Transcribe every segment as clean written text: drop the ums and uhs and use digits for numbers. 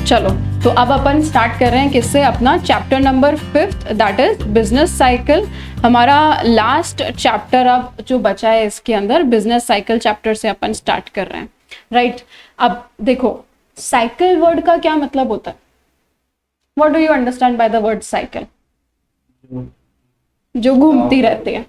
चलो तो अब अपन स्टार्ट कर रहे हैं किससे, अपना chapter number 5 that is business cycle. हमारा लास्ट चैप्टर अब जो बचा है इसके अंदर बिजनेस साइकिल चैप्टर से अपन स्टार्ट कर रहे हैं, राइट। अब देखो साइकिल वर्ड का क्या मतलब होता है, what do you understand by the word cycle? जो घूमती रहती है,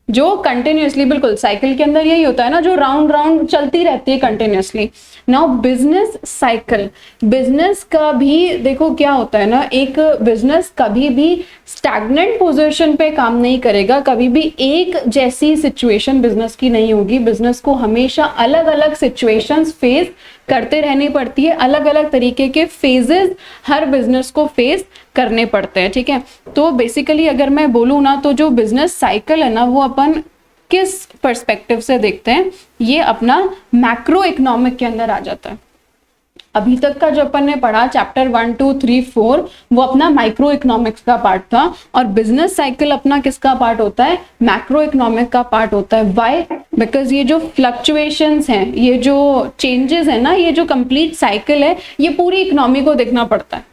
जो कंटिन्यूसली, बिल्कुल साइकिल के अंदर यही होता है ना, जो राउंड राउंड चलती रहती है continuously. Now business cycle, business का भी देखो क्या होता है ना, एक बिजनेस कभी भी स्टैग्नेंट पोजीशन पे काम नहीं करेगा, कभी भी एक जैसी सिचुएशन बिजनेस की नहीं होगी। बिजनेस को हमेशा अलग अलग सिचुएशंस फेस करते रहनी पड़ती है, अलग अलग तरीके के फेजेस हर बिजनेस को फेस करने पड़ते हैं, ठीक है। तो बेसिकली अगर मैं बोलूँ ना, तो जो बिजनेस साइकिल है ना, वो अपन किस पर्सपेक्टिव से देखते हैं, ये अपना मैक्रो इकोनॉमिक के अंदर आ जाता है। अभी तक का जो अपन ने पढ़ा चैप्टर 1, 2, 3, 4 वो अपना माइक्रो इकोनॉमिक्स का पार्ट था, और बिजनेस साइकिल अपना किसका पार्ट होता है, मैक्रो इकोनॉमिक का पार्ट होता है। व्हाई? बिकॉज ये जो फ्लक्चुएशंस हैं, ये जो चेंजेस है ना, ये जो कंप्लीट साइकिल है, ये पूरी इकोनॉमी को देखना पड़ता है,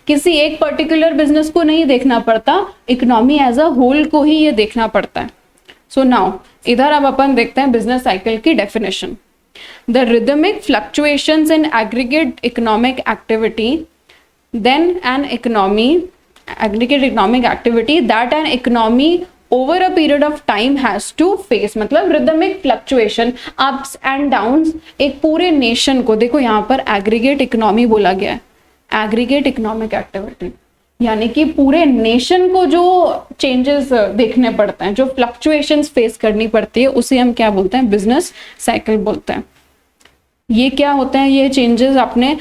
किसी एक पर्टिकुलर बिजनेस को नहीं देखना पड़ता, इकोनॉमी एज अ होल को ही ये देखना पड़ता है। सो नाउ इधर अब अपन देखते हैं बिजनेस साइकिल की definition. The rhythmic fluctuations in aggregate economic activity, then an economy, aggregate economic activity that an economy over a period of time has to face। मतलब rhythmic fluctuation, ups and downs एक पूरे nation को, देखो यहाँ पर aggregate economy बोला गया है, aggregate economic activity यानी कि पूरे नेशन को जो चेंजेस देखने पड़ते हैं, जो फ्लक्चुएशंस फेस करनी पड़ती है, उसे हम क्या बोलते हैं, बिजनेस साइकिल बोलते हैं। ये क्या होते हैं, ये चेंजेस अपने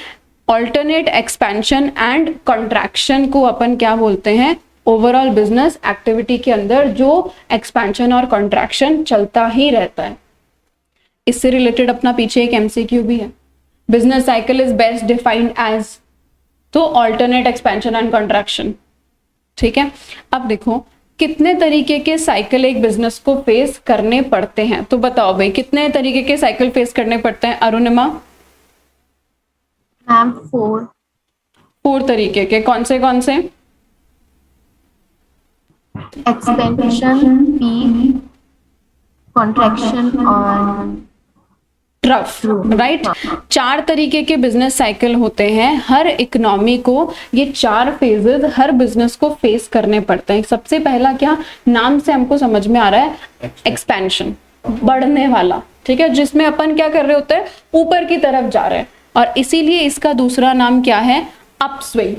ऑल्टरनेट एक्सपेंशन एंड कॉन्ट्रैक्शन को अपन क्या बोलते हैं, ओवरऑल बिजनेस एक्टिविटी के अंदर जो एक्सपेंशन और कॉन्ट्रैक्शन चलता ही रहता है। इससे रिलेटेड अपना पीछे एक एमसीक्यू भी है, business cycle is best defined as, तो ऑल्टरनेट एक्सपेंशन एंड कॉन्ट्रैक्शन, ठीक है। अब देखो कितने तरीके के साइकिल एक बिजनेस को फेस करने पड़ते हैं, तो बताओ भाई कितने तरीके के साइकिल फेस करने पड़ते हैं अरुणिमा? मैम 4 तरीके के, कौन से कौन से? एक्सपेंशन, पीक, कॉन्ट्रैक्शन और ट्रफ, राइट। 4 तरीके के बिजनेस साइकिल होते हैं हर इकोनॉमी को, ये 4 फेजेस हर बिजनेस को फेस करने पड़ते हैं। सबसे पहला क्या, नाम से हमको समझ में आ रहा है, एक्सपेंशन, बढ़ने वाला, ठीक है, जिसमें अपन क्या कर रहे होते हैं, ऊपर की तरफ जा रहे हैं, और इसीलिए इसका दूसरा नाम क्या है, अपस्विंग,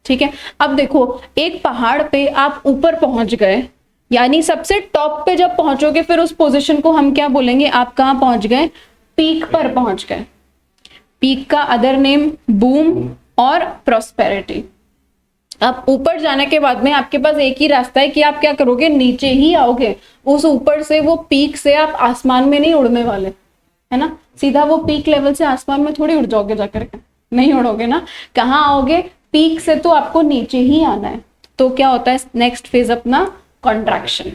ठीक है। अब देखो एक पहाड़ पे आप ऊपर पहुंच गए, यानी सबसे टॉप पे जब पहुंचोगे फिर उस पोजीशन को हम क्या बोलेंगे, आप कहां पहुंच गए, पीक पर पहुंच गए। पीक का अदर नेम बूम और प्रॉस्पेरिटी। अब ऊपर जाने के बाद में आपके पास एक ही रास्ता है कि आप क्या करोगे, नीचे ही आओगे, उस ऊपर से वो पीक से आप आसमान में नहीं उड़ने वाले, है ना, सीधा वो पीक लेवल से आसमान में थोड़ी उड़ जाओगे, जाकर के नहीं उड़ोगे ना, कहाँ आओगे, पीक से तो आपको नीचे ही आना है। तो क्या होता है नेक्स्ट फेज अपना, कॉन्ट्रैक्शन।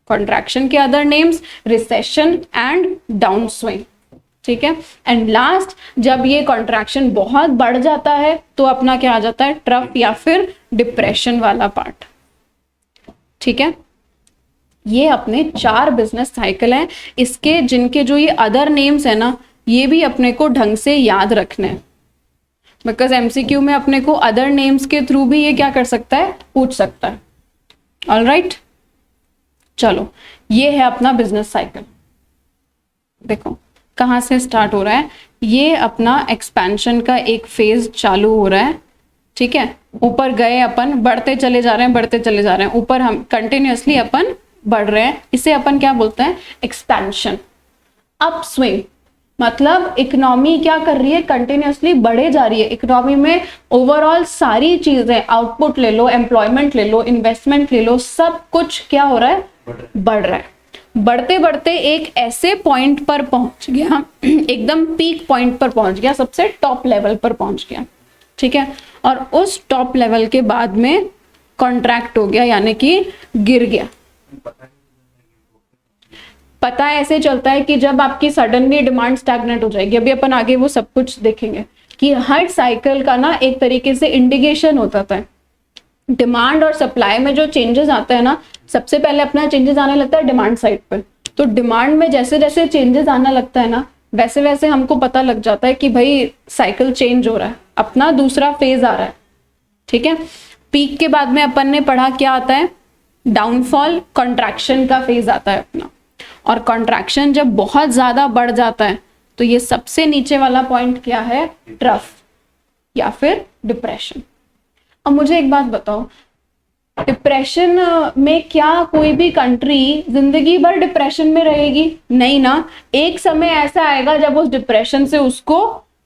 कॉन्ट्रैक्शन के other names recession and down swing, ठीक है। एंड लास्ट जब ये कॉन्ट्रैक्शन बहुत बढ़ जाता है तो अपना क्या आ जाता है, ट्रफ या फिर डिप्रेशन वाला पार्ट, ठीक है। ये अपने 4 बिजनेस साइकिल हैं, इसके जिनके जो ये अदर नेम्स है ना, ये भी अपने को ढंग से याद रखने हैं, बिकॉज एमसीक्यू में अपने को अदर नेम्स के थ्रू भी ये क्या कर सकता है, पूछ सकता है। ऑलराइट, चलो ये है अपना बिजनेस साइकिल। देखो कहाँ से स्टार्ट हो रहा है, ये अपना एक्सपेंशन का एक फेज चालू हो रहा है, ठीक है। ऊपर गए अपन, बढ़ते चले जा रहे हैं, बढ़ते चले जा रहे हैं, ऊपर हम कंटिन्यूअसली अपन बढ़ रहे हैं, इसे अपन क्या बोलते हैं, एक्सपेंशन। अप स्विंग मतलब इकोनॉमी क्या कर रही है, कंटिन्यूअसली बढ़े जा रही है, इकोनॉमी में ओवरऑल सारी चीजें, आउटपुट ले लो, एम्प्लॉयमेंट ले लो, इन्वेस्टमेंट ले लो, सब कुछ क्या हो रहा है, बढ़ रहा है। बढ़ते बढ़ते एक ऐसे पॉइंट पर पहुंच गया, एकदम पीक पॉइंट पर पहुंच गया, सबसे टॉप लेवल पर पहुंच गया, ठीक है। और उस टॉप लेवल के बाद में कॉन्ट्रैक्ट हो गया, यानी कि गिर गया। पता ऐसे चलता है कि जब आपकी सडनली डिमांड स्टैग्नेंट हो जाएगी, अभी अपन आगे वो सब कुछ देखेंगे कि हर साइकिल का ना एक तरीके से इंडिकेशन होता था। डिमांड और सप्लाई में जो चेंजेस आते हैं ना, सबसे पहले अपना चेंजेस आने लगता है डिमांड साइड पे। तो डिमांड में जैसे जैसे चेंजेस आना लगता है ना, वैसे वैसे हमको पता लग जाता है कि भाई साइकिल चेंज हो रहा है, अपना दूसरा फेज आ रहा है। ठीक है, पीक के बाद में अपन ने पढ़ा क्या आता है, डाउनफॉल, कॉन्ट्रैक्शन का फेज आता है अपना। और कॉन्ट्रैक्शन जब बहुत ज्यादा बढ़ जाता है तो ये सबसे नीचे वाला पॉइंट क्या है, ट्रफ या फिर डिप्रेशन। अब मुझे एक बात बताओ, डिप्रेशन में क्या कोई भी कंट्री जिंदगी भर डिप्रेशन में रहेगी? नहीं ना, एक समय ऐसा आएगा जब उस डिप्रेशन से उसको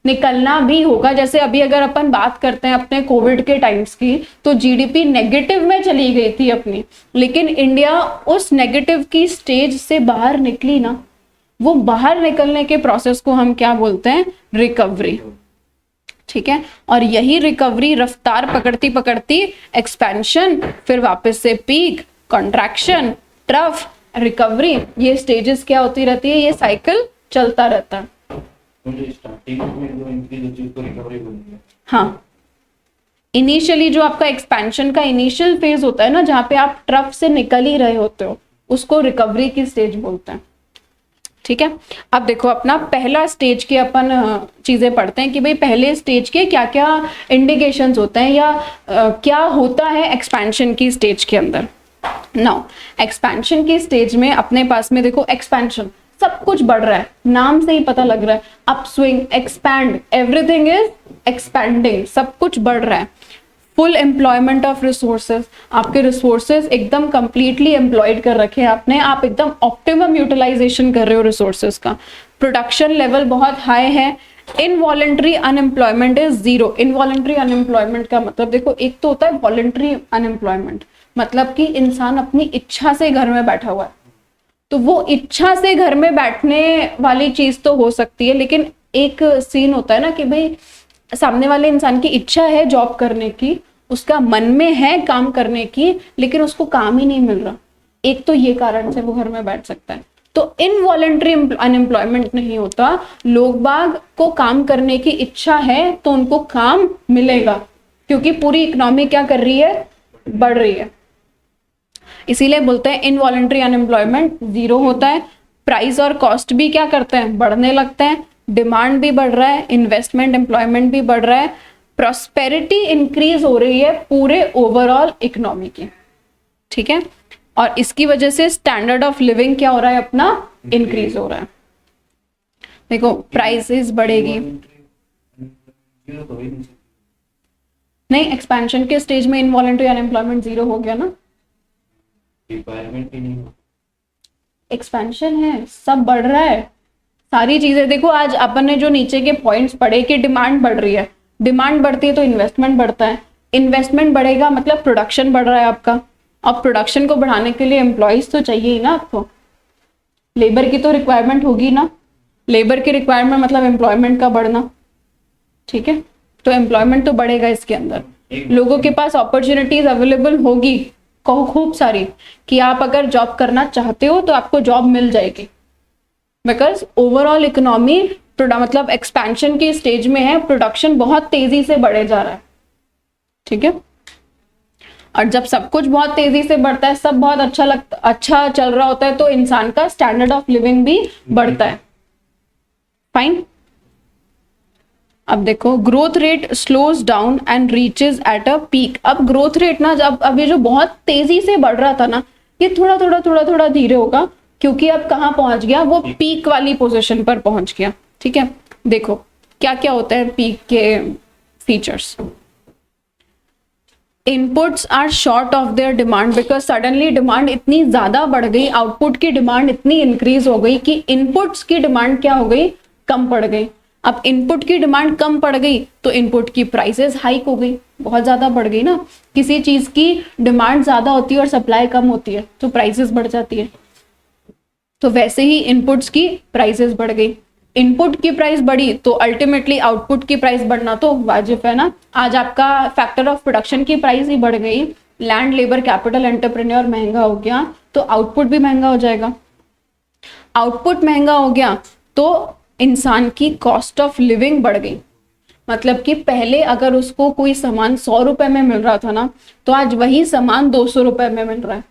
निकलना भी होगा। जैसे अभी अगर अपन बात करते हैं अपने कोविड के टाइम्स की, तो जीडीपी नेगेटिव में चली गई थी अपनी, लेकिन इंडिया उस नेगेटिव की स्टेज से बाहर निकली ना। वो बाहर निकलने के प्रोसेस को हम क्या बोलते हैं, रिकवरी। ठीक है, और यही रिकवरी रफ्तार पकड़ती पकड़ती एक्सपेंशन, फिर वापस से पीक, कॉन्ट्रैक्शन, ट्रफ, रिकवरी, ये स्टेजेस क्या होती रहती है, ये साइकिल चलता रहता है। स्टार्टिंग में जो इंक्रीज होती है उसको रिकवरी बोलते हैं। हाँ, इनिशियली जो आपका एक्सपेंशन का इनिशियल फेज होता है ना, जहाँ पे आप ट्रफ से निकल ही रहे होते हो, उसको रिकवरी की स्टेज बोलते हैं। ठीक है, अब देखो अपना पहला स्टेज के अपन चीजें पढ़ते हैं कि भाई पहले स्टेज के क्या क्या इंडिकेशंस होते हैं या क्या होता है एक्सपेंशन की स्टेज के अंदर। नाउ एक्सपेंशन की स्टेज में अपने पास में देखो, एक्सपेंशन सब कुछ बढ़ रहा है, नाम से ही पता लग रहा है, upswing, expand, everything is expanding, सब कुछ बढ़ रहा है। फुल एम्प्लॉयमेंट ऑफ रिसोर्सेज, आपके रिसोर्सेज एकदम कंप्लीटली एम्प्लॉयड कर रखे हैं आपने, आप एकदम ऑप्टिमम यूटिलाइजेशन कर रहे हो रिसोर्सेज का। प्रोडक्शन लेवल बहुत हाई है। Involuntary unemployment is zero. Involuntary unemployment का मतलब देखो, एक तो होता है वॉलेंट्री अनएम्प्लॉयमेंट, मतलब कि इंसान अपनी इच्छा से घर में बैठा हुआ है, तो वो इच्छा से घर में बैठने वाली चीज तो हो सकती है, लेकिन एक सीन होता है ना कि भाई सामने वाले इंसान की इच्छा है जॉब करने की, उसका मन में है काम करने की, लेकिन उसको काम ही नहीं मिल रहा, एक तो ये कारण से वो घर में बैठ सकता है। तो इनवॉलेंट्री अनएम्प्लॉयमेंट नहीं होता, लोग बाग को काम करने की इच्छा है तो उनको काम मिलेगा, क्योंकि पूरी इकोनॉमी क्या कर रही है, बढ़ रही है। इसीलिए बोलते हैं इनवॉलेंट्री अनएम्प्लॉयमेंट जीरो होता है। प्राइस और कॉस्ट भी क्या करते हैं, बढ़ने लगते हैं। डिमांड भी बढ़ रहा है, इन्वेस्टमेंट, एम्प्लॉयमेंट भी बढ़ रहा है, प्रॉस्पेरिटी इंक्रीज हो रही है पूरे ओवरऑल इकोनॉमी की। ठीक है, और इसकी वजह से स्टैंडर्ड ऑफ लिविंग क्या हो रहा है अपना, इंक्रीज हो रहा है। देखो प्राइसेस बढ़ेगी, नहीं एक्सपेंशन के स्टेज में इनवॉलेंट्री अनएम्प्लॉयमेंट जीरो हो गया ना, रिक्वायरमेंट ही नहीं, एक्सपेंशन है, सब बढ़ रहा है, सारी चीजें। देखो आज अपन ने जो नीचे के पॉइंट्स पढ़े कि डिमांड बढ़ रही है, डिमांड बढ़ती है तो इन्वेस्टमेंट बढ़ता है, इन्वेस्टमेंट बढ़ेगा मतलब प्रोडक्शन बढ़ रहा है आपका, अब प्रोडक्शन को बढ़ाने के लिए एम्प्लॉइज तो चाहिए ही ना आपको, लेबर की तो रिक्वायरमेंट होगी ना, लेबर की रिक्वायरमेंट मतलब एम्प्लॉयमेंट का बढ़ना। ठीक है, तो एम्प्लॉयमेंट तो बढ़ेगा, इसके अंदर लोगों के पास अपॉर्चुनिटीज अवेलेबल होगी खूब सारी, कि आप अगर जॉब करना चाहते हो तो आपको जॉब मिल जाएगी, बिकॉज ओवरऑल इकोनॉमी मतलब एक्सपेंशन की स्टेज में है, प्रोडक्शन बहुत तेजी से बढ़े जा रहा है। ठीक है, और जब सब कुछ बहुत तेजी से बढ़ता है, सब बहुत अच्छा चल रहा होता है, तो इंसान का स्टैंडर्ड ऑफ लिविंग भी बढ़ता है। फाइन, अब देखो growth rate slows down and reaches at a peak. अब ग्रोथ रेट ना, जब अब ये जो बहुत तेजी से बढ़ रहा था ना, ये थोड़ा थोड़ा धीरे होगा, क्योंकि अब कहाँ पहुंच गया, वो पीक वाली पोजीशन पर पहुंच गया। ठीक है, देखो क्या क्या होता है पीक के features. Inputs are short of their demand, because suddenly demand इतनी ज्यादा बढ़ गई, आउटपुट की डिमांड इतनी इंक्रीज हो गई कि इनपुट्स की डिमांड क्या हो गई, कम पड़ गई। अब इनपुट की डिमांड कम पड़ गई तो इनपुट की प्राइसेस हाइक हो गई, बहुत ज्यादा बढ़ गई ना, किसी चीज की डिमांड ज्यादा होती है और सप्लाई कम होती है तो प्राइसेस बढ़ जाती है, तो वैसे ही इनपुट्स की प्राइसेस बढ़ गई। इनपुट की प्राइस बढ़ी तो अल्टीमेटली आउटपुट की प्राइस बढ़ना तो वाजिब है ना। आज आपका फैक्टर ऑफ प्रोडक्शन की प्राइस ही बढ़ गई, लैंड, लेबर, कैपिटल, एंटरप्रेन्योर महंगा हो गया तो आउटपुट भी महंगा हो जाएगा। आउटपुट महंगा हो गया तो इंसान की कॉस्ट ऑफ लिविंग बढ़ गई, मतलब कि पहले अगर उसको कोई सामान 100 रुपए में मिल रहा था ना, तो आज वही सामान 200 रुपए में मिल रहा है।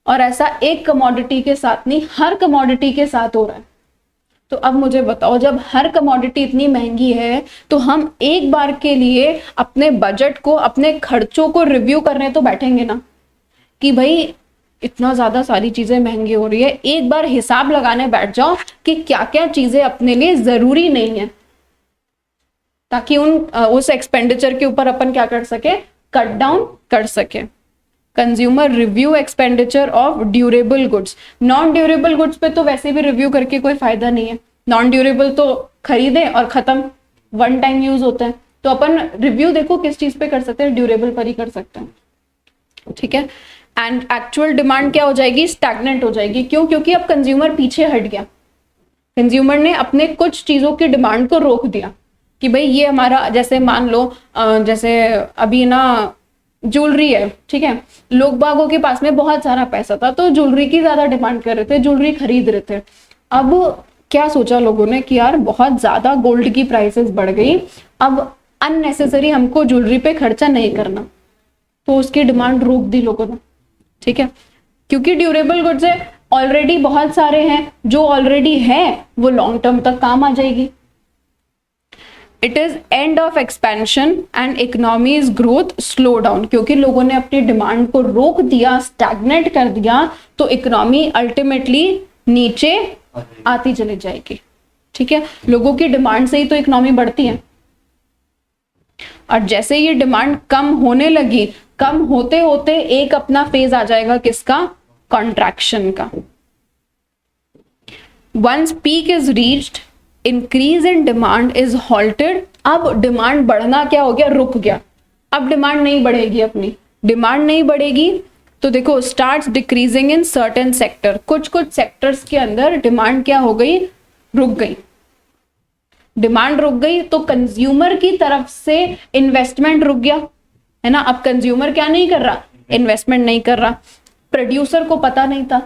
और ऐसा एक कमोडिटी के साथ नहीं, हर कमोडिटी के साथ हो रहा है। तो अब मुझे बताओ, जब हर कमोडिटी इतनी महंगी है तो हम एक बार के लिए अपने बजट को, अपने खर्चों को रिव्यू करने तो बैठेंगे ना, कि भाई इतना ज्यादा सारी चीजें महंगी हो रही है, एक बार हिसाब लगाने बैठ जाओ कि क्या क्या चीजें अपने लिए जरूरी नहीं है, ताकि उस एक्सपेंडिचर के ऊपर अपन क्या कर सके, कट डाउन कर सके। Consumer review expenditure of durable goods. Non durable goods पे तो वैसे भी रिव्यू करके कोई फायदा नहीं है, नॉन ड्यूरेबल तो खरीदे और खत्म, वन टाइम यूज होता है। तो अपन रिव्यू देखो किस चीज पे कर सकते हैं, ड्यूरेबल पर ही कर सकते हैं, ठीक है। एंड एक्चुअल डिमांड क्या हो जाएगी, स्टैग्नेंट हो जाएगी। क्यों? क्योंकि अब कंज्यूमर पीछे हट गया, कंज्यूमर ने अपने कुछ चीजों की डिमांड को रोक दिया कि भाई ये हमारा, जैसे मान लो जैसे अभी ना ज्वेलरी है, ठीक है, लोग बागों के पास में बहुत सारा पैसा था तो ज्वेलरी की ज्यादा डिमांड कर रहे थे, ज्वेलरी खरीद रहे थे। अब क्या सोचा लोगों ने कि यार बहुत ज्यादा गोल्ड की प्राइसेस बढ़ गई, अब अननेसेसरी हमको ज्वेलरी पे खर्चा नहीं करना, तो उसकी डिमांड रोक दी लोगों ने, ठीक है। क्योंकि ड्यूरेबल गुड्स है, ऑलरेडी बहुत सारे हैं, जो ऑलरेडी है वो लॉन्ग टर्म तक काम आ जाएगी। It is end of expansion and economies growth slow down. क्योंकि लोगों ने अपनी डिमांड को रोक दिया, स्टैग्नेट कर दिया, तो इकोनॉमी अल्टीमेटली नीचे आती चली जाएगी, ठीक है। लोगों की डिमांड से ही तो इकोनॉमी बढ़ती है, और जैसे ये डिमांड कम होने लगी, कम होते होते एक अपना फेज आ जाएगा किसका, कॉन्ट्रैक्शन का। Once peak is reached, increase in demand is halted. अब डिमांड बढ़ना क्या हो गया, रुक गया, अब डिमांड नहीं बढ़ेगी, अपनी डिमांड नहीं बढ़ेगी, तो देखो starts decreasing in certain sector. कुछ कुछ सेक्टर्स के अंदर डिमांड क्या हो गई, रुक गई। डिमांड रुक गई तो कंज्यूमर की तरफ से इन्वेस्टमेंट रुक गया, है ना। अब कंज्यूमर क्या नहीं कर रहा, इन्वेस्टमेंट नहीं कर रहा। प्रोड्यूसर को पता नहीं था,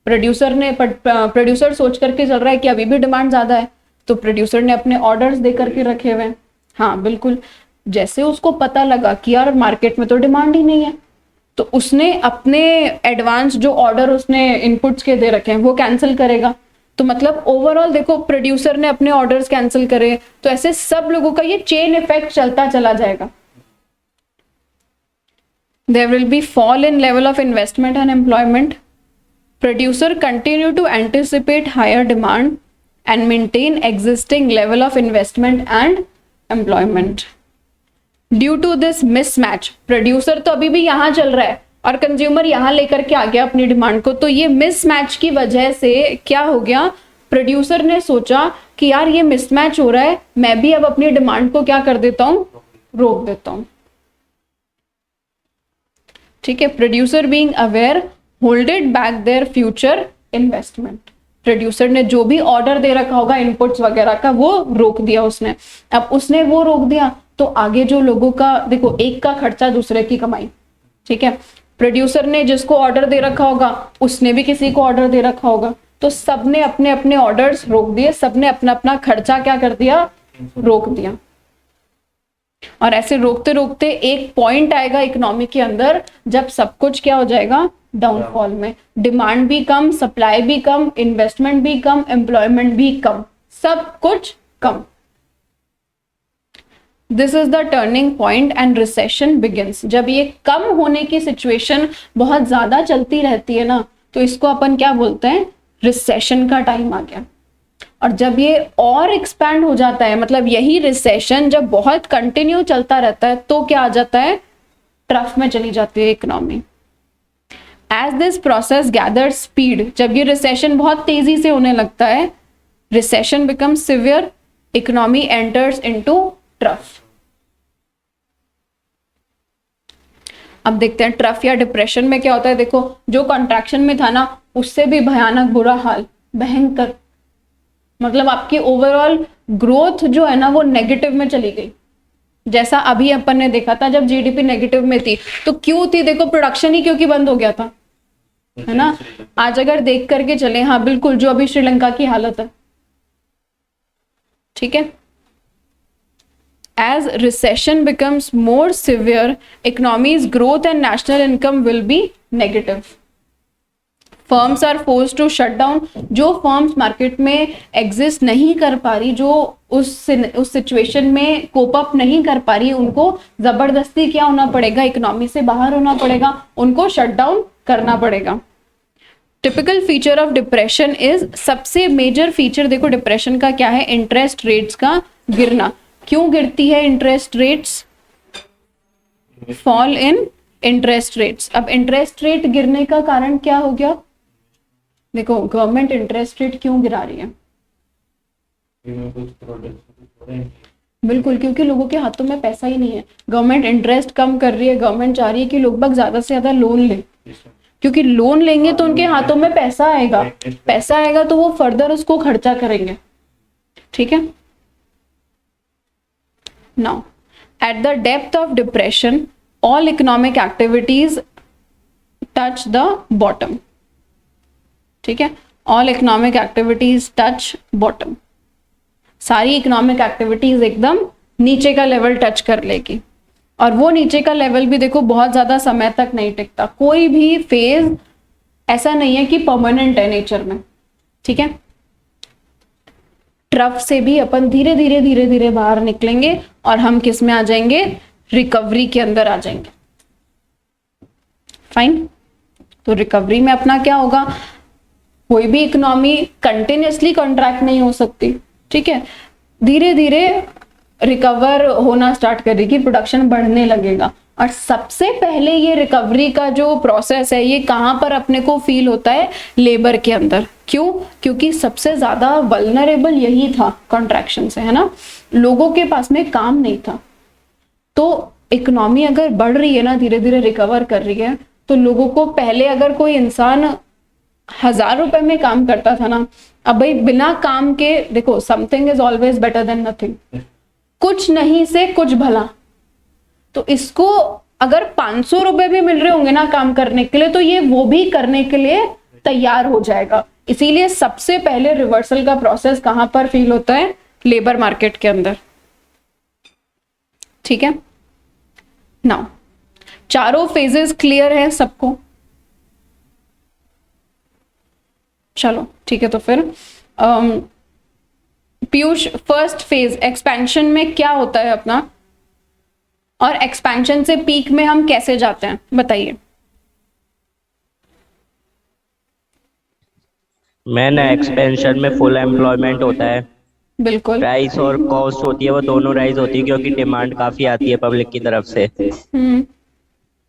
प्रोड्यूसर सोच करके चल रहा है कि अभी भी डिमांड ज्यादा है, तो प्रोड्यूसर ने अपने ऑर्डर्स दे करके रखे हुए हैं। हाँ बिल्कुल, जैसे उसको पता लगा कि यार मार्केट में तो डिमांड ही नहीं है, तो उसने अपने एडवांस जो ऑर्डर उसने इनपुट्स के दे रखे हैं वो कैंसिल करेगा। तो मतलब ओवरऑल देखो, प्रोड्यूसर ने अपने ऑर्डर्स कैंसिल करे, तो ऐसे सब लोगों का ये चेन इफेक्ट चलता चला जाएगा। There will be fall in level of investment and employment. Producer continue to anticipate higher demand and maintain existing level of investment and employment. Due to this mismatch, producer तो अभी भी यहाँ चल रहा है और कंज्यूमर यहाँ लेकर के आ गया अपनी डिमांड को, तो ये मिसमैच की वजह से क्या हो गया, प्रोड्यूसर ने सोचा कि यार ये मिसमैच हो रहा है, मैं भी अब अपनी डिमांड को क्या कर देता हूँ, रोक देता हूँ, ठीक है। Producer being aware holded back their future investment. Producer ने जो भी ऑर्डर दे रखा होगा इनपुट्स वगैरह का, वो रोक दिया उसने। अब उसने वो रोक दिया तो आगे जो लोगों का, देखो एक का खर्चा दूसरे की कमाई, ठीक है। प्रोड्यूसर ने जिसको ऑर्डर दे रखा होगा उसने भी किसी को ऑर्डर दे रखा होगा, तो सबने अपने अपने ऑर्डर्स रोक दिए, सबने अपना अपना खर्चा क्या कर दिया, रोक दिया। और ऐसे रोकते रोकते एक पॉइंट आएगा इकोनॉमी के अंदर जब सब कुछ क्या हो जाएगा, डाउनफॉल में। डिमांड भी कम, सप्लाई भी कम, इन्वेस्टमेंट भी कम, एम्प्लॉयमेंट भी कम, सब कुछ कम। This is the turning point and recession begins. जब ये कम होने की सिचुएशन बहुत ज्यादा चलती रहती है ना, तो इसको अपन क्या बोलते हैं, रिसेशन का टाइम आ गया। और जब ये और एक्सपैंड हो जाता है, मतलब यही रिसेशन जब बहुत कंटिन्यू चलता रहता है, तो क्या आ जाता है, ट्रफ में चली जाती है economy. As this process gather speed, जब ये रिसेशन बहुत तेजी से होने लगता है, recession becomes severe, economy enters into trough. अब देखते हैं ट्रफ या डिप्रेशन में क्या होता है। देखो जो कॉन्ट्रैक्शन में था ना, उससे भी भयानक बुरा हाल, भयंकर, मतलब आपकी ओवरऑल ग्रोथ जो है ना वो नेगेटिव में चली गई। जैसा अभी अपन ने देखा था जब जीडीपी नेगेटिव में थी, तो क्यों थी, देखो प्रोडक्शन ही क्योंकि बंद हो गया था, है ना। आज अगर देख करके चले, हाँ बिल्कुल, जो अभी श्रीलंका की हालत है, ठीक है। as recession becomes more severe, economy's growth and national income will be negative. Firms are forced to shut down. जो फर्म्स मार्केट में एग्जिस्ट नहीं कर पा रही, जो उस सिचुएशन में कोप अप नहीं कर पा रही, उनको जबरदस्ती क्या होना पड़ेगा, इकोनॉमी से बाहर होना पड़ेगा, उनको शट डाउन करना पड़ेगा. Typical feature of depression is, सबसे मेजर फीचर देखो डिप्रेशन का क्या है, इंटरेस्ट रेट्स का गिरना. क्यों गिरती है interest rates? Fall in interest rates. अब इंटरेस्ट रेट गिरने का कारण क्या हो गया? देखो गवर्नमेंट इंटरेस्ट रेट क्यों गिरा रही है? कुछ प्रोडक्ट बिल्कुल, क्योंकि लोगों के हाथों में पैसा ही नहीं है. गवर्नमेंट इंटरेस्ट कम कर रही है, गवर्नमेंट चाह रही है कि लोग बाग ज्यादा से ज्यादा लोन ले, क्योंकि लोन लेंगे तो उनके हाथों में पैसा आएगा, पैसा आएगा तो वो फर्दर उसको खर्चा करेंगे. ठीक है. Now at the depth of depression all economic activities touch the bottom. ठीक है. All economic activities touch bottom. सारी इकोनॉमिक एक्टिविटीज एकदम नीचे का लेवल टच कर लेगी. और वो नीचे का लेवल भी देखो बहुत ज्यादा समय तक नहीं टिकता. कोई भी फेज ऐसा नहीं है कि परमानेंट है नेचर में. ठीक है. ट्रफ से भी अपन धीरे धीरे धीरे धीरे बाहर निकलेंगे और हम किस में आ जाएंगे? रिकवरी के अंदर आ जाएंगे. फाइन. तो रिकवरी में अपना क्या होगा? कोई भी इकोनॉमी कंटिन्यूसली कॉन्ट्रैक्ट नहीं हो सकती. ठीक है. धीरे धीरे रिकवर होना स्टार्ट करेगी, प्रोडक्शन बढ़ने लगेगा. और सबसे पहले ये रिकवरी का जो प्रोसेस है ये कहाँ पर अपने को फील होता है? लेबर के अंदर. क्यों? क्योंकि सबसे ज्यादा वल्नरेबल यही था कॉन्ट्रैक्शन से, है ना. लोगों के पास में काम नहीं था. तो इकोनॉमी अगर बढ़ रही है ना, धीरे धीरे रिकवर कर रही है, तो लोगों को पहले अगर कोई इंसान 1000 रुपए में काम करता था ना, अब भाई बिना काम के देखो, something is always better than nothing. कुछ नहीं से कुछ भला. तो इसको अगर 500 रुपए भी मिल रहे होंगे ना काम करने के लिए, तो ये वो भी करने के लिए तैयार हो जाएगा. इसीलिए सबसे पहले रिवर्सल का प्रोसेस कहां पर फील होता है? लेबर मार्केट के अंदर. ठीक है. नाउ चारों फेजेस क्लियर है सबको? चलो ठीक है. तो फिर पीयूष, फर्स्ट फेज एक्सपेंशन में क्या होता है अपना, और एक्सपेंशन से पीक में हम कैसे जाते हैं बताइए. मैन एक्सपेंशन में फुल एम्प्लॉयमेंट होता है. बिल्कुल. प्राइस और कॉस्ट होती है वो दोनों राइज होती है क्योंकि डिमांड काफी आती है पब्लिक की तरफ से.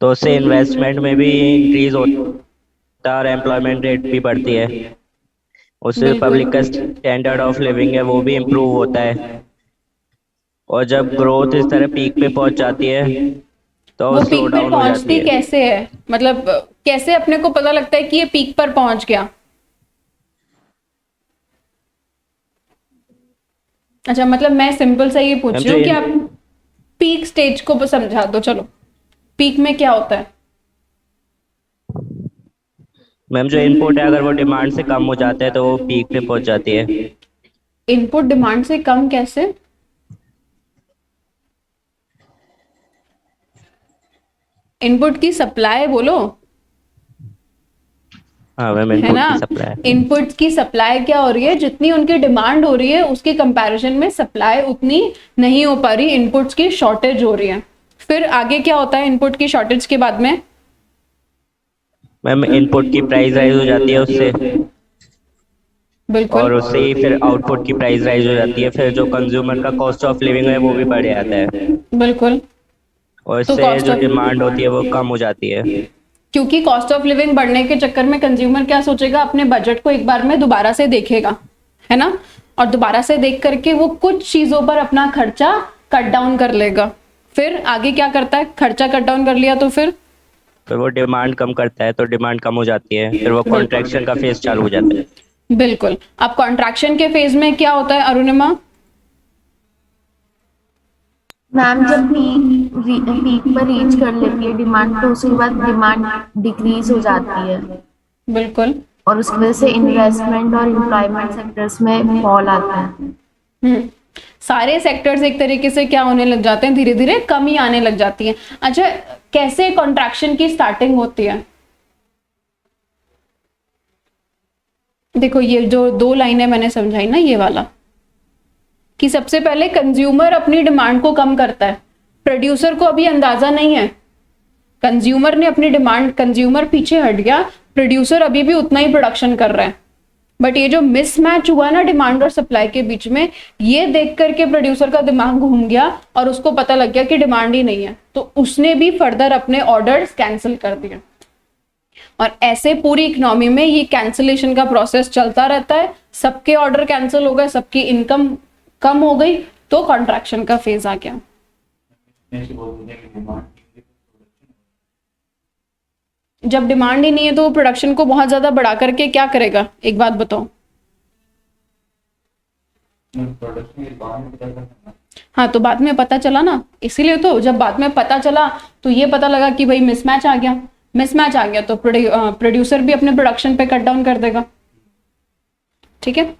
तो उससे इन्वेस्टमेंट में भी इंक्रीज होता है और एम्प्लॉयमेंट रेट भी बढ़ती है. उससे बिल्कुल. पब्लिक का स्टैंडर्ड ऑफ लिविंग है वो भी इम्प्रूव होता है. और जब ग्रोथ इस तरह पीक पे पहुंच जाती है तो वो स्लो पीक पे डाउन हो जाती पहुंचती है. कैसे है? मतलब कैसे अपने को पता लगता है कि ये पीक पर पहुंच गया? अच्छा, मतलब मैं सिंपल सा ये पूछ रही हूँ कि आप पीक स्टेज को समझा दो. चलो, पीक में क्या होता है? मैम जो इनपुट है अगर वो डिमांड से कम हो जाता है तो वो पीक पे पहुंच जाती है. इनपुट डिमांड से कम कैसे? इनपुट की सप्लाई बोलो. हाँ मैम, है इनपुट ना. की सप्लाई. इनपुट की सप्लाई क्या हो रही है? जितनी उनकी डिमांड हो रही है उसके कंपैरिजन में सप्लाई उतनी नहीं हो पा रही, इनपुट्स की शॉर्टेज हो रही है. फिर आगे क्या होता है इनपुट की शॉर्टेज के बाद में? मैम इनपुट की प्राइस राइज हो जाती है उससे. बिल्कुल. और उससे ही फिर आउटपुट की प्राइस राइज हो जाती है. फिर जो कंज्यूमर का कॉस्ट ऑफ लिविंग है वो भी बढ़ जाता है. बिल्कुल. और तो इससे cost जो of- डिमांड होती है वो कम हो जाती है. क्योंकि कॉस्ट ऑफ लिविंग बढ़ने के चक्कर में कंज्यूमर क्या सोचेगा? अपने बजट को एक बार में दोबारा से देखेगा, है ना. और दोबारा से देख करके वो कुछ चीजों पर अपना खर्चा कट डाउन कर लेगा. फिर आगे क्या करता है? खर्चा कट डाउन कर लिया तो फिर वो डिमांड कम करता है तो डिमांड कम हो जाती है. फिर वो कॉन्ट्रैक्शन का फेज चालू हो जाता है. बिल्कुल. अब कॉन्ट्रैक्शन के फेज में क्या होता है अरुणिमा? मैम जब पीक पर रीच कर लेती है डिमांड, तो उसके बाद डिमांड डिक्रीज हो जाती है बिल्कुल. और उसकी वजह से इन्वेस्टमेंट और एम्प्लॉयमेंट सेक्टर्स में फॉल आता है. सारे सेक्टर्स एक तरीके से क्या होने लग जाते हैं, धीरे धीरे कमी आने लग जाती है। अच्छा, कैसे कॉन्ट्रैक्शन की स्टार्टिंग होती है? देखो ये जो 2 लाइनें मैंने समझाई ना, ये वाला, कि सबसे पहले कंज्यूमर अपनी डिमांड को कम करता है, प्रोड्यूसर को अभी अंदाजा नहीं है, कंज्यूमर ने अपनी डिमांड, कंज्यूमर पीछे हट गया, प्रोड्यूसर अभी भी उतना ही प्रोडक्शन कर रहा है, बट ये जो मिसमैच हुआ ना डिमांड और सप्लाई के बीच में, ये देख करके प्रोड्यूसर का दिमाग घूम गया और उसको पता लग गया कि डिमांड ही नहीं है, तो उसने भी फर्दर अपने ऑर्डर्स कैंसिल कर दिए। और ऐसे पूरी इकोनॉमी में ये कैंसिलेशन का प्रोसेस चलता रहता है, सबके ऑर्डर कैंसिल हो गए, सबकी इनकम कम हो गई, तो कॉन्ट्रैक्शन का फेज आ गया। जब डिमांड ही नहीं है तो वो प्रोडक्शन को बहुत ज्यादा बढ़ा करके क्या करेगा, एक बात बताओ। हाँ, तो बाद में पता चला ना, इसीलिए तो जब बाद में पता चला तो ये पता लगा कि भाई मिसमैच आ गया, मिसमैच आ गया तो प्रोड्यूसर भी अपने प्रोडक्शन पे कट डाउन कर देगा। ठीक है।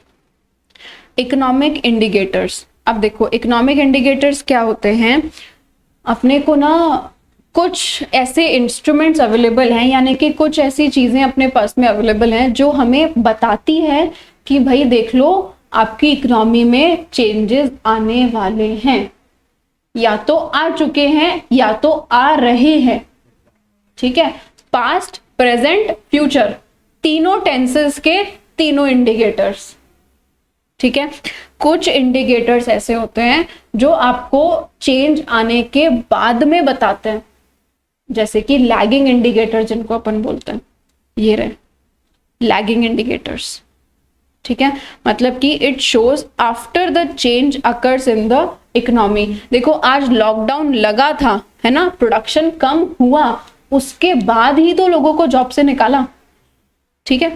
इकोनॉमिक इंडिकेटर्स, अब देखो इकोनॉमिक इंडिकेटर्स क्या होते हैं, अपने को ना कुछ ऐसे इंस्ट्रूमेंट्स अवेलेबल हैं, यानी कि कुछ ऐसी चीजें अपने पास में अवेलेबल हैं जो हमें बताती है कि भाई देख लो आपकी इकोनॉमी में चेंजेस आने वाले हैं, या तो आ चुके हैं या तो आ रहे हैं। ठीक है, पास्ट, प्रेजेंट, फ्यूचर, तीनों टेंसेस के तीनों इंडिकेटर्स। ठीक है, कुछ इंडिकेटर्स ऐसे होते हैं जो आपको चेंज आने के बाद में बताते हैं, जैसे कि लैगिंग इंडिकेटर जिनको अपन बोलते हैं, ये रहे लैगिंग इंडिकेटर्स। ठीक है, मतलब कि it shows after the change occurs in the economy. देखो आज लॉकडाउन लगा था, है ना, प्रोडक्शन कम हुआ, उसके बाद ही तो लोगों को जॉब से निकाला। ठीक है,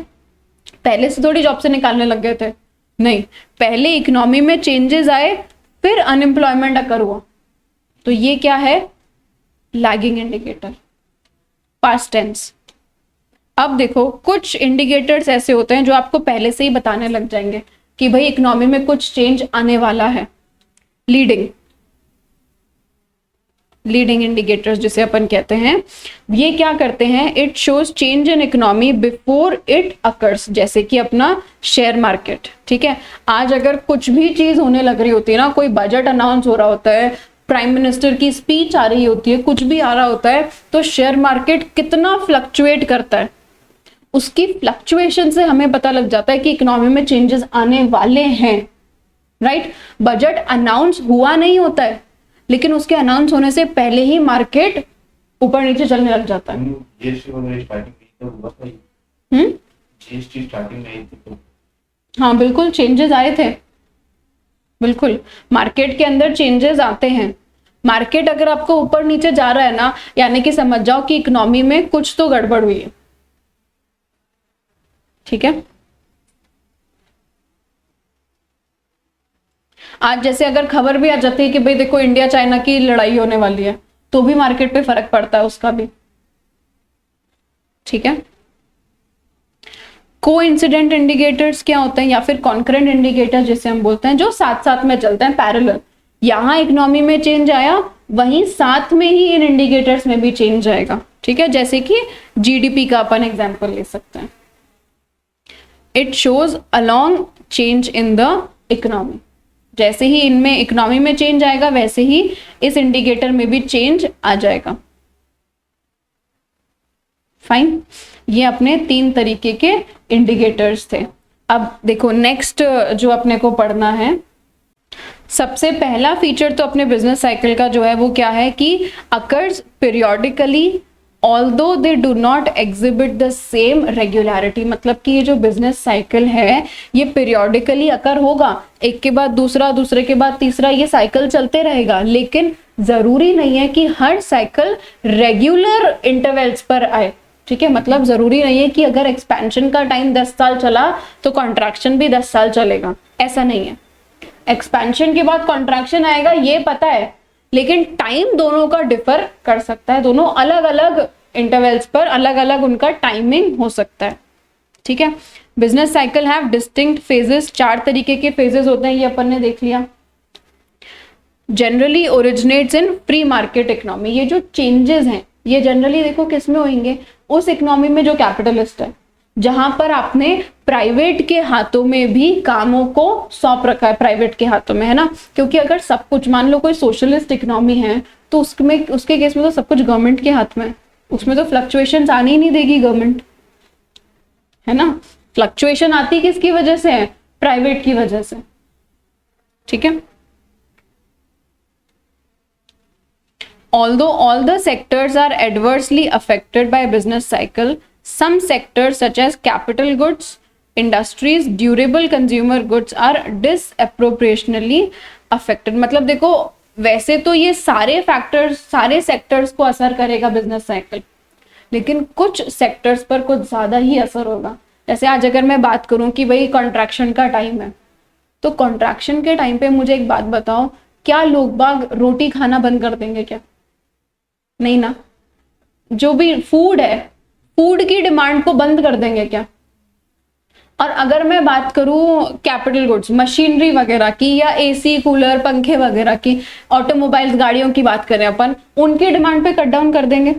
पहले से थोड़ी जॉब से निकालने लग गए थे, नहीं, पहले इकोनॉमी में चेंजेस आए फिर अनएम्प्लॉयमेंट अकर हुआ, तो ये क्या है, लैगिंग इंडिकेटर, पास्ट टेंस। अब देखो कुछ इंडिकेटर्स ऐसे होते हैं जो आपको पहले से ही बताने लग जाएंगे कि भाई इकोनॉमी में कुछ चेंज आने वाला है। लीडिंग इंडिकेटर्स जिसे अपन कहते हैं, ये क्या करते हैं, it shows change in economy before it occurs, जैसे कि अपना शेयर मार्केट। ठीक है, आज अगर कुछ भी चीज होने लग रही होती है ना, कोई बजट अनाउंस हो रहा होता है, प्राइम मिनिस्टर की स्पीच आ रही होती है, कुछ भी आ रहा होता है, तो शेयर मार्केट कितना फ्लक्चुएट करता है, उसकी फ्लक्चुएशन से हमें पता लग जाता है कि इकोनॉमी में चेंजेस आने वाले हैं। राइट, बजट अनाउंस हुआ नहीं होता है, लेकिन उसके अनाउंस होने से पहले ही मार्केट ऊपर नीचे चलने लग जाता है। हाँ बिल्कुल, चेंजेस आए थे, बिल्कुल मार्केट के अंदर चेंजेस आते हैं। मार्केट अगर आपको ऊपर नीचे जा रहा है ना, यानी कि समझ जाओ कि इकोनॉमी में कुछ तो गड़बड़ हुई है। ठीक है, आज जैसे अगर खबर भी आ जाती है कि भाई देखो इंडिया चाइना की लड़ाई होने वाली है, तो भी मार्केट पे फर्क पड़ता है उसका भी। ठीक है, कोइंसिडेंट इंडिकेटर्स क्या होते हैं, या फिर कॉन्करेंट इंडिकेटर जिसे हम बोलते हैं, जो साथ साथ में चलते हैं, पैरेलल। यहां इकोनॉमी में चेंज आया, वहीं साथ में ही इन इंडिकेटर्स में भी चेंज आएगा। ठीक है, जैसे कि जीडीपी का अपन एग्जांपल ले सकते हैं, it shows along change in the economy. जैसे ही इनमें इकोनॉमी में चेंज आएगा, वैसे ही इस इंडिकेटर में भी चेंज आ जाएगा। फाइन, ये अपने 3 तरीके के इंडिकेटर्स थे। अब देखो नेक्स्ट जो अपने को पढ़ना है, सबसे पहला फीचर तो अपने बिजनेस साइकिल का जो है वो क्या है कि occurs periodically although they do not exhibit the same regularity. मतलब कि ये जो बिजनेस साइकिल है ये पीरियोडिकली अकर होगा, एक के बाद दूसरा, दूसरे के बाद तीसरा, ये साइकिल चलते रहेगा, लेकिन जरूरी नहीं है कि हर साइकिल रेगुलर इंटरवल्स पर आए। ठीक है, मतलब जरूरी नहीं है कि अगर एक्सपेंशन का टाइम 10 साल चला तो कॉन्ट्रैक्शन भी 10 साल चलेगा, ऐसा नहीं है। एक्सपेंशन के बाद कॉन्ट्रैक्शन आएगा ये पता है, लेकिन टाइम दोनों का डिफर कर सकता है, दोनों अलग अलग इंटरवल्स पर अलग अलग उनका टाइमिंग हो सकता है। ठीक है, business cycle have distinct phases, 4 तरीके के फेजेस होते हैं, ये अपन ने देख लिया। Generally originates in free market economy. ये जो चेंजेस हैं ये जनरली देखो किस में होंगे, उस इकोनॉमी में जो कैपिटलिस्ट है, जहां पर आपने प्राइवेट के हाथों में भी कामों को सौंप रखा है, प्राइवेट के हाथों में, है ना। क्योंकि अगर सब कुछ, मान लो कोई सोशलिस्ट इकोनॉमी है तो उसमें, उसके केस में तो सब कुछ गवर्नमेंट के हाथ में है, उसमें तो फ्लक्चुएशंस आने ही नहीं देगी गवर्नमेंट, है ना। फ्लक्चुएशन आती किसकी वजह से है, प्राइवेट की वजह से, ठीक है। Although all the sectors are adversely affected by business cycle, some sectors such as capital goods, industries, durable consumer goods are disproportionately affected। मतलब देखो वैसे तो ये सारे फैक्टर्स, सारे सेक्टर्स को असर करेगा बिजनेस साइकिल, लेकिन कुछ सेक्टर्स पर कुछ ज्यादा ही असर होगा। जैसे आज अगर मैं बात करूं कि भाई कॉन्ट्रैक्शन का टाइम है, तो कॉन्ट्रैक्शन के टाइम पे मुझे एक बात बताओ, क्या लोग बाग रोटी खाना बंद कर देंगे क्या? नहीं ना। जो भी फूड है, फूड की डिमांड को बंद कर देंगे क्या? और अगर मैं बात करूं कैपिटल गुड्स, मशीनरी वगैरह की, या एसी कूलर पंखे वगैरह की, ऑटोमोबाइल्स गाड़ियों की बात करें अपन, उनकी डिमांड पे कट डाउन कर देंगे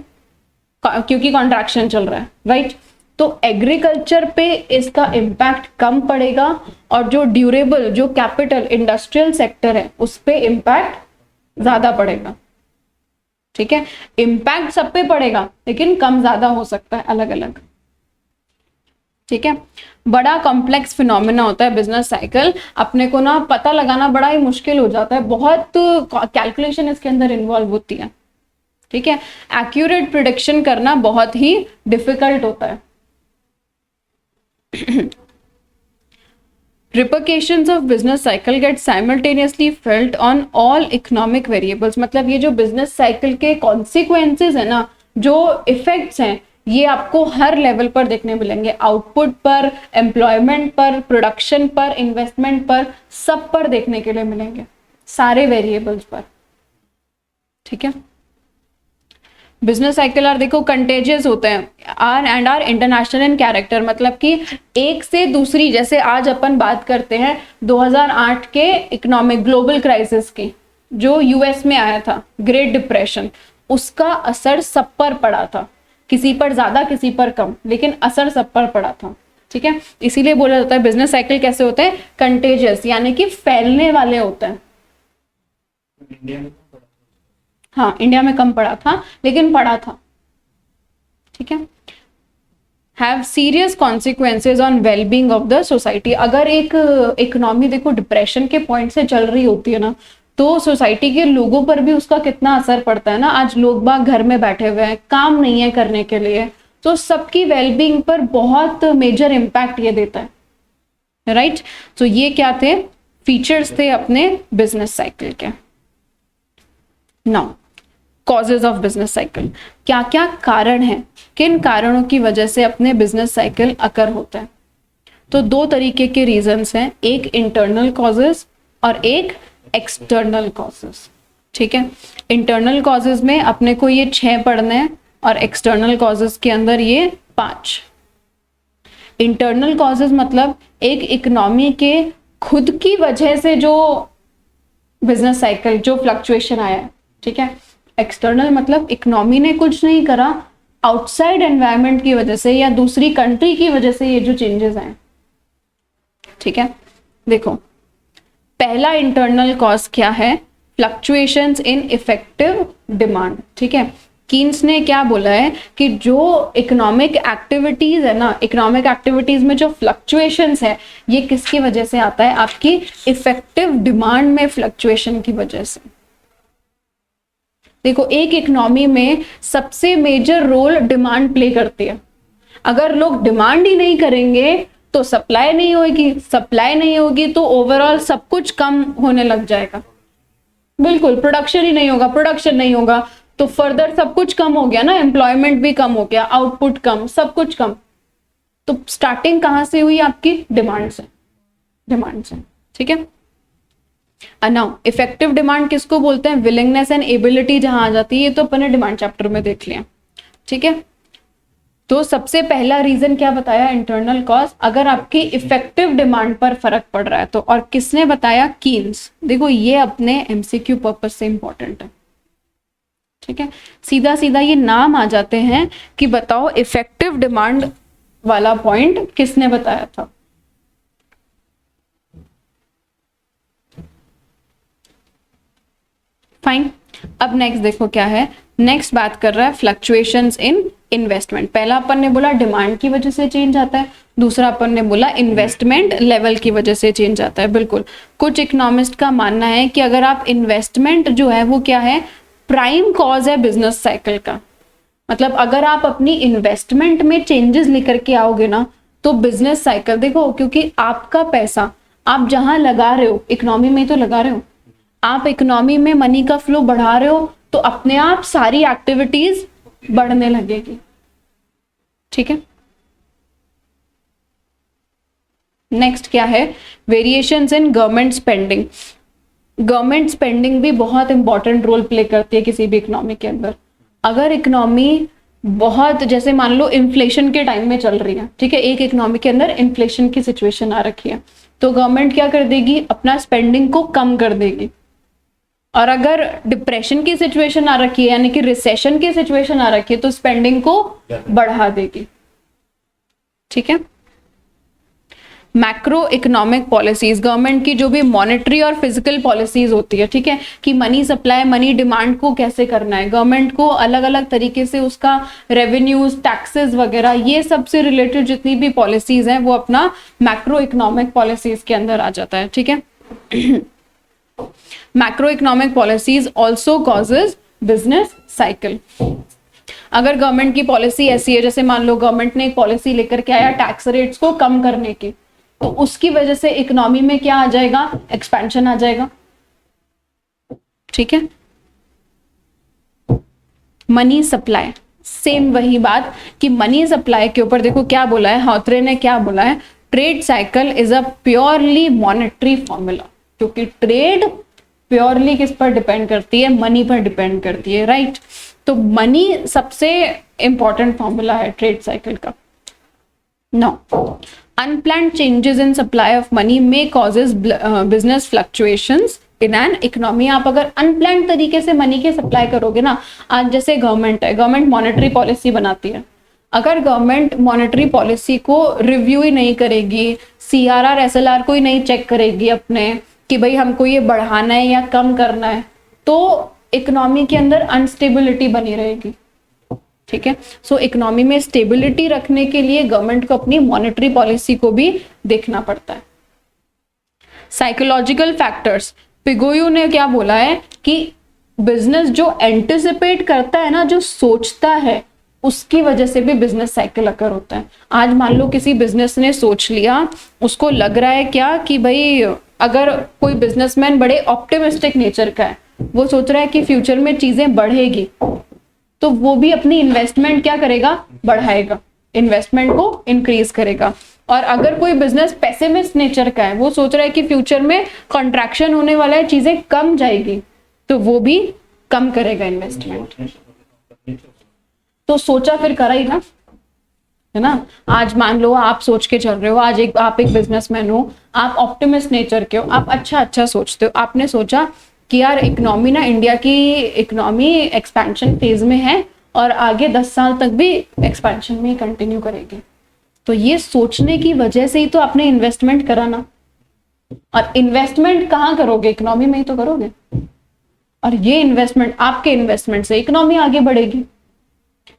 क्योंकि कॉन्ट्रैक्शन चल रहा है, राइट। तो एग्रीकल्चर पे इसका इम्पैक्ट कम पड़ेगा, और जो ड्यूरेबल, जो कैपिटल इंडस्ट्रियल सेक्टर है उस पे इम्पैक्ट ज्यादा पड़ेगा, ठीक है। इम्पैक्ट सब पे पड़ेगा लेकिन कम ज्यादा हो सकता है, अलग अलग, ठीक है। बड़ा कॉम्प्लेक्स फिनोमेना होता है बिजनेस साइकिल, अपने को ना पता लगाना बड़ा ही मुश्किल हो जाता है, बहुत कैलकुलेशन इसके अंदर इन्वॉल्व होती है, ठीक है। एक्यूरेट प्रिडिक्शन करना बहुत ही डिफिकल्ट होता है। Repercussions of business cycle get simultaneously felt on all economic variables। मतलब ये जो बिजनेस साइकिल के कॉन्सिक्वेंसेज है ना, जो इफेक्ट्स हैं, ये आपको हर लेवल पर देखने मिलेंगे, आउटपुट पर, एम्प्लॉयमेंट पर, प्रोडक्शन पर, इन्वेस्टमेंट पर, सब पर देखने के लिए मिलेंगे, सारे वेरिएबल्स पर, ठीक है। बिजनेस साइकिल आर देखो कंटेजियस होते हैं, आर इंटरनेशनल इन कैरेक्टर। मतलब कि एक से दूसरी, जैसे आज अपन बात करते हैं 2008 के इकोनॉमिक ग्लोबल क्राइसिस की, जो यूएस में आया था, ग्रेट डिप्रेशन, उसका असर सब पर पड़ा था, किसी पर ज्यादा किसी पर कम, लेकिन असर सब पर पड़ा था, ठीक है। इसीलिए बोला जाता है बिजनेस साइकिल कैसे होते हैं, कंटेजियस, यानी कि फैलने वाले होते हैं। इंडिया में हाँ, इंडिया में कम पड़ा था लेकिन पड़ा था, ठीक है। Have serious consequences on wellbeing of the society. अगर एक इकोनॉमी देखो डिप्रेशन के पॉइंट से चल रही होती है ना, तो सोसाइटी के लोगों पर भी उसका कितना असर पड़ता है ना। आज लोग बाग घर में बैठे हुए हैं, काम नहीं है करने के लिए, तो सबकी वेलबींग पर बहुत मेजर इम्पैक्ट ये देता है, राइट। तो ये क्या थे, फीचर्स थे अपने बिजनेस साइकिल के। Now causes of business cycle, क्या क्या कारण हैं, किन कारणों की वजह से अपने बिजनेस साइकिल अकर होता है। तो दो तरीके के रीजंस हैं, एक इंटरनल कॉजेज और एक एक्सटर्नल कॉजेज, ठीक है। इंटरनल कॉजेज में अपने को ये 6 पढ़ने हैं और एक्सटर्नल कॉजेज के अंदर ये 5। इंटरनल कॉजेज मतलब एक इकोनॉमी के खुद की वजह से जो बिजनेस साइकिल, जो फ्लक्चुएशन आया है, ठीक है। एक्सटर्नल मतलब इकोनॉमी ने कुछ नहीं करा, आउटसाइड एनवायरनमेंट की वजह से या दूसरी कंट्री की वजह से ये जो चेंजेस आए, ठीक है। देखो पहला इंटरनल कॉज क्या है, फ्लक्चुएशंस इन इफेक्टिव डिमांड, ठीक है। कीन्स ने क्या बोला है कि जो इकोनॉमिक एक्टिविटीज है ना, इकोनॉमिक एक्टिविटीज में जो फ्लक्चुएशंस है, ये किसकी वजह से आता है, आपकी इफेक्टिव डिमांड में फ्लक्चुएशन की वजह से। देखो एक इकोनॉमी में सबसे मेजर रोल डिमांड प्ले करती है। अगर लोग डिमांड ही नहीं करेंगे तो सप्लाई नहीं होगी, सप्लाई नहीं होगी तो ओवरऑल सब कुछ कम होने लग जाएगा। बिल्कुल, प्रोडक्शन ही नहीं होगा, प्रोडक्शन नहीं होगा तो फर्दर सब कुछ कम हो गया ना, एम्प्लॉयमेंट भी कम हो गया, आउटपुट कम, सब कुछ कम। तो स्टार्टिंग कहां से हुई आपकी, डिमांड से, डिमांड से, ठीक है। नाउ इफेक्टिव डिमांड किसको बोलते हैं, विलिंगनेस एंड एबिलिटी जहां आ जाती है, ये तो अपने डिमांड चैप्टर में देख लिया, ठीक है। तो सबसे पहला रीजन क्या बताया, इंटरनल कॉज, अगर आपकी इफेक्टिव डिमांड पर फर्क पड़ रहा है तो। और किसने बताया, कीन्स। देखो ये अपने एमसीक्यू पर्पस से इंपॉर्टेंट है, ठीक है। सीधा सीधा ये नाम आ जाते हैं कि बताओ इफेक्टिव डिमांड वाला पॉइंट किसने बताया था। फाइन। अब नेक्स्ट देखो क्या है, नेक्स्ट बात कर रहा है फ्लक्चुएशंस इन इन्वेस्टमेंट। पहला अपन ने बोला डिमांड की वजह से चेंज आता है, दूसरा अपन ने बोला इन्वेस्टमेंट लेवल की वजह से चेंज आता है। बिल्कुल, कुछ इकोनॉमिस्ट का मानना है कि अगर आप इन्वेस्टमेंट जो है वो क्या है, प्राइम कॉज है बिजनेस साइकिल का। मतलब अगर आप अपनी इन्वेस्टमेंट में चेंजेस लेकर के आओगे ना तो बिजनेस साइकिल, देखो क्योंकि आपका पैसा आप जहां लगा रहे हो, इकोनॉमी में तो लगा रहे हो, आप इकोनॉमी में मनी का फ्लो बढ़ा रहे हो तो अपने आप सारी एक्टिविटीज बढ़ने लगेगी, ठीक है। नेक्स्ट क्या है, variations in government spending. Government spending भी बहुत इंपॉर्टेंट रोल प्ले करती है किसी भी इकोनॉमी के अंदर। अगर इकोनॉमी बहुत, जैसे मान लो इन्फ्लेशन के टाइम में चल रही है, ठीक है, एक इकोनॉमी के अंदर इन्फ्लेशन की सिचुएशन आ रखी है, तो गवर्नमेंट क्या कर देगी, अपना स्पेंडिंग को कम कर देगी। और अगर डिप्रेशन की सिचुएशन आ रखी है, यानी कि रिसेशन की सिचुएशन आ रखी है, तो स्पेंडिंग को बढ़ा देगी, ठीक है। मैक्रो इकोनॉमिक पॉलिसीज, गवर्नमेंट की जो भी मॉनेटरी और फिजिकल पॉलिसीज होती है, ठीक है, कि मनी सप्लाई, मनी डिमांड को कैसे करना है, गवर्नमेंट को अलग अलग तरीके से उसका रेवेन्यूज, टैक्सेस वगैरह, ये सब से रिलेटेड जितनी भी पॉलिसीज हैं वो अपना मैक्रो इकोनॉमिक पॉलिसीज के अंदर आ जाता है, ठीक है। Macro economic policies also causes business cycle. अगर गवर्नमेंट की पॉलिसी ऐसी है, जैसे मान लो गवर्नमेंट ने एक पॉलिसी लेकर के आया टैक्स रेट्स को कम करने की, तो उसकी वजह से इकोनॉमी में क्या आ जाएगा, एक्सपेंशन आ जाएगा, ठीक है। मनी सप्लाई, सेम वही बात कि मनी सप्लाई के ऊपर देखो क्या बोला है, हॉथरे ने क्या बोला है, trade cycle is a purely monetary formula. क्योंकि ट्रेड प्योरली किस पर डिपेंड करती है, मनी पर डिपेंड करती है, राइट। तो मनी सबसे इंपॉर्टेंट फॉर्मूला है ट्रेड साइकिल का। No, unplanned changes in supply of money may causes business fluctuations in an economy. आप अगर अनप्लान्ड तरीके से मनी के सप्लाई करोगे ना, आज जैसे गवर्नमेंट है, गवर्नमेंट मॉनेटरी पॉलिसी बनाती है, अगर गवर्नमेंट मॉनेटरी पॉलिसी को रिव्यू ही नहीं करेगी, सीआरआर एसएलआर को ही नहीं चेक करेगी अपने कि भाई हमको ये बढ़ाना है या कम करना है, तो इकोनॉमी के अंदर अनस्टेबिलिटी बनी रहेगी, ठीक है। सो इकोनॉमी में स्टेबिलिटी रखने के लिए गवर्नमेंट को अपनी मॉनेटरी पॉलिसी को भी देखना पड़ता है। साइकोलॉजिकल फैक्टर्स, पिगोयू ने क्या बोला है कि बिजनेस जो एंटिसिपेट करता है ना, जो सोचता है, उसकी वजह से भी बिजनेस साइकिल अकर होता है। आज मान लो किसी बिजनेस ने सोच लिया, उसको लग रहा है क्या कि भाई, अगर कोई बिजनेसमैन बड़े ऑप्टिमिस्टिक नेचर का है, वो सोच रहा है कि फ्यूचर में चीजें बढ़ेगी, तो वो भी अपनी इन्वेस्टमेंट क्या करेगा, बढ़ाएगा, इन्वेस्टमेंट को इंक्रीज करेगा। और अगर कोई बिजनेस पेसिमिस्ट नेचर का है, वो सोच रहा है कि फ्यूचर में कॉन्ट्रैक्शन होने वाला है, चीजें कम जाएगी, तो वो भी कम करेगा इन्वेस्टमेंट। तो सोचा फिर करा ही ना, है ना। आज मान लो आप सोच के चल रहे हो, आज आप एक बिजनेसमैन हो, आप ऑप्टिमिस्ट नेचर के हो, आप अच्छा सोचते हो, आपने सोचा कि यार इकोनॉमी ना, इंडिया की इकोनॉमी एक्सपेंशन फेज में है और आगे 10 साल तक भी एक्सपेंशन में कंटिन्यू करेगी, तो ये सोचने की वजह से ही तो आपने इन्वेस्टमेंट करा ना। और इन्वेस्टमेंट कहाँ करोगे, इकोनॉमी में ही तो करोगे, और ये इन्वेस्टमेंट, आपके इन्वेस्टमेंट से इकोनॉमी आगे बढ़ेगी,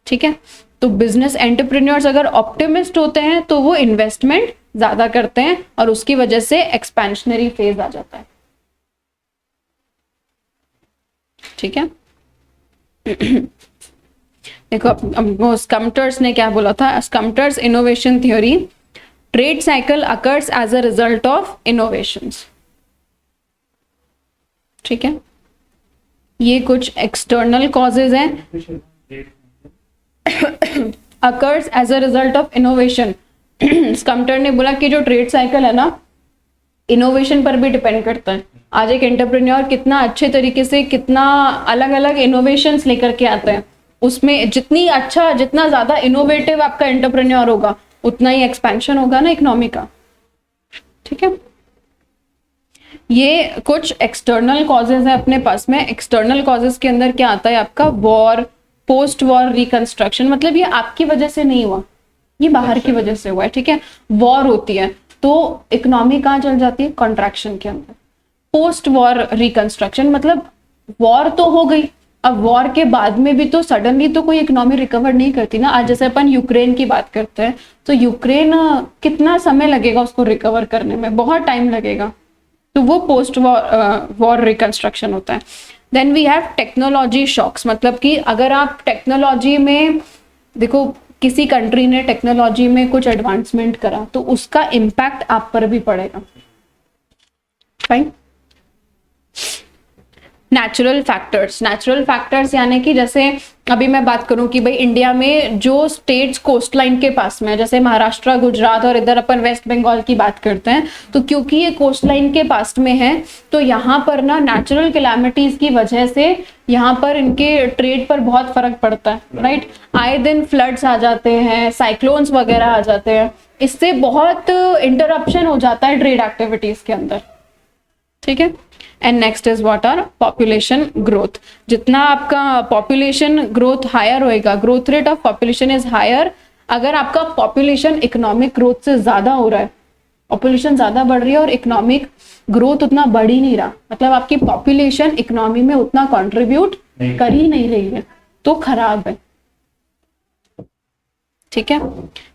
ठीक है। तो बिजनेस एंटरप्रेन्योर्स अगर ऑप्टिमिस्ट होते हैं तो वो इन्वेस्टमेंट ज्यादा करते हैं और उसकी वजह से एक्सपेंशनरी फेज आ जाता है, ठीक है। देखो स्कम्टर्स ने क्या बोला था, Schumpeter's innovation theory, trade cycle occurs as a result of innovations, ठीक है। ये कुछ एक्सटर्नल कॉजेज हैं, occurs as a result of innovation. Schumpeter ने बोला कि जो ट्रेड साइकिल है ना, इनोवेशन पर भी डिपेंड करता है। आज एक एंटरप्रेन्योर कितना अच्छे तरीके से, कितना अलग अलग इनोवेशंस लेकर के आता है, उसमें जितना ज्यादा इनोवेटिव आपका एंटरप्रेन्योर होगा उतना ही एक्सपेंशन होगा ना इकोनॉमी का। ठीक है, ये कुछ एक्सटर्नल कॉजेज है अपने पास में। एक्सटर्नल कॉजेज के अंदर क्या आता है आपका, वॉर, पोस्ट वॉर रिकंस्ट्रक्शन, मतलब ये आपकी वजह से नहीं हुआ, ये बाहर की वजह से हुआ है। ठीक है, वॉर होती है तो इकोनॉमी कहाँ चल जाती है, कॉन्ट्रैक्शन के अंदर। पोस्ट वॉर रिकंस्ट्रक्शन मतलब वॉर तो हो गई, अब वॉर के बाद में भी तो सडनली तो कोई इकोनॉमी रिकवर नहीं करती ना। आज जैसे अपन यूक्रेन की बात करते हैं तो यूक्रेन कितना समय लगेगा उसको रिकवर करने में, बहुत टाइम लगेगा, तो वो पोस्ट वॉर रिकंस्ट्रक्शन होता है। Then we have technology shocks, मतलब कि अगर आप टेक्नोलॉजी में देखो, किसी कंट्री ने टेक्नोलॉजी में कुछ एडवांसमेंट करा तो उसका इम्पैक्ट आप पर भी पड़ेगा। फाइन। नेचुरल फैक्टर्स यानी कि जैसे अभी मैं बात करूं कि भाई इंडिया में जो स्टेट्स कोस्ट लाइन के पास में है, जैसे महाराष्ट्र, गुजरात और इधर अपन वेस्ट बंगाल की बात करते हैं, तो क्योंकि ये कोस्ट लाइन के पास में है तो यहाँ पर ना नेचुरल कैलामिटीज की वजह से यहाँ पर इनके ट्रेड पर बहुत फर्क पड़ता है, राइट। आए दिन फ्लड्स आ जाते हैं, साइक्लोन्स वगैरह आ जाते हैं, इससे बहुत इंटरप्शन हो जाता है ट्रेड एक्टिविटीज के अंदर। ठीक है, and next is what are population growth. जितना आपका पॉपुलेशन ग्रोथ हायर होएगा, growth rate of population is higher, अगर आपका पॉपुलेशन इकोनॉमिक ग्रोथ से ज्यादा हो रहा है, पॉपुलेशन ज्यादा बढ़ रही है और इकोनॉमिक ग्रोथ उतना बढ़ ही नहीं रहा, मतलब आपकी पॉपुलेशन इकोनॉमी में उतना कंट्रीब्यूट कर ही नहीं रही है, तो खराब है। ठीक है,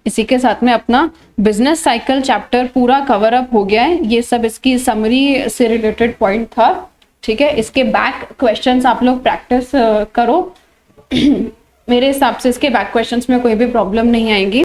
इसी के साथ में अपना बिजनेस साइकिल चैप्टर पूरा कवर अप हो गया है। ये सब इसकी समरी से रिलेटेड पॉइंट था। ठीक है, इसके बैक क्वेश्चंस आप लोग प्रैक्टिस करो। मेरे हिसाब से इसके बैक क्वेश्चंस में कोई भी प्रॉब्लम नहीं आएगी।